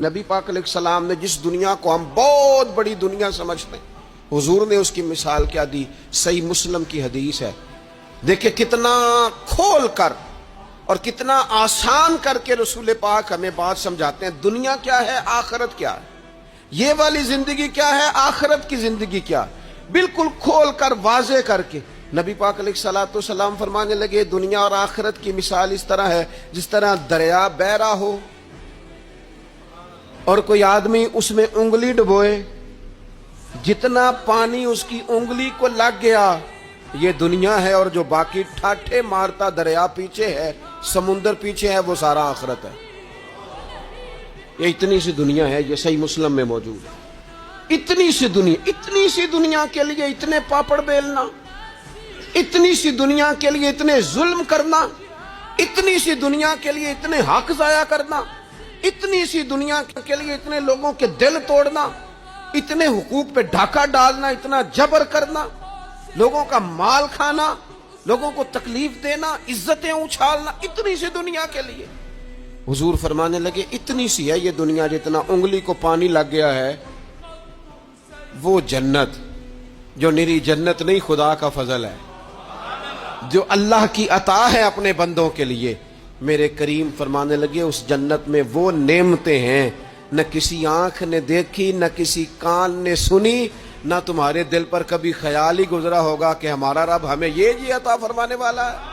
نبی پاک علیہ السلام نے جس دنیا کو ہم بہت بڑی دنیا سمجھتے ہیں، حضور نے اس کی مثال کیا دی؟ صحیح مسلم کی حدیث ہے، دیکھیں کتنا کھول کر اور کتنا آسان کر کے رسول پاک ہمیں بات سمجھاتے ہیں۔ دنیا کیا ہے، آخرت کیا ہے، یہ والی زندگی کیا ہے، آخرت کی زندگی کیا، بالکل کھول کر واضح کر کے نبی پاک علیہ الصلوۃ والسلام فرمانے لگے دنیا اور آخرت کی مثال اس طرح ہے جس طرح دریا بہ رہا ہو اور کوئی آدمی اس میں انگلی ڈبوئے، جتنا پانی اس کی انگلی کو لگ گیا یہ دنیا ہے، اور جو باقی ٹھاٹھے مارتا دریا پیچھے ہے، سمندر پیچھے ہے، وہ سارا آخرت ہے۔ یہ اتنی سی دنیا ہے، یہ صحیح مسلم میں موجود ہے۔ اتنی سی دنیا کے لیے اتنے پاپڑ بیلنا، اتنی سی دنیا کے لیے اتنے ظلم کرنا، اتنی سی دنیا کے لیے اتنے حق ضائع کرنا، اتنی سی دنیا کے لیے اتنے لوگوں کے دل توڑنا، اتنے حقوق پہ ڈھاکہ ڈالنا، اتنا جبر کرنا، لوگوں کا مال کھانا، لوگوں کو تکلیف دینا، عزتیں اچھالنا، اتنی سی دنیا کے لیے حضور فرمانے لگے اتنی سی ہے یہ دنیا، جتنا انگلی کو پانی لگ گیا ہے وہ جنت، جو نری جنت نہیں، خدا کا فضل ہے، جو اللہ کی عطا ہے اپنے بندوں کے لیے۔ میرے کریم فرمانے لگے اس جنت میں وہ نعمتیں ہیں نہ کسی آنکھ نے دیکھی، نہ کسی کان نے سنی، نہ تمہارے دل پر کبھی خیال ہی گزرا ہوگا کہ ہمارا رب ہمیں یہ عطا فرمانے والا ہے۔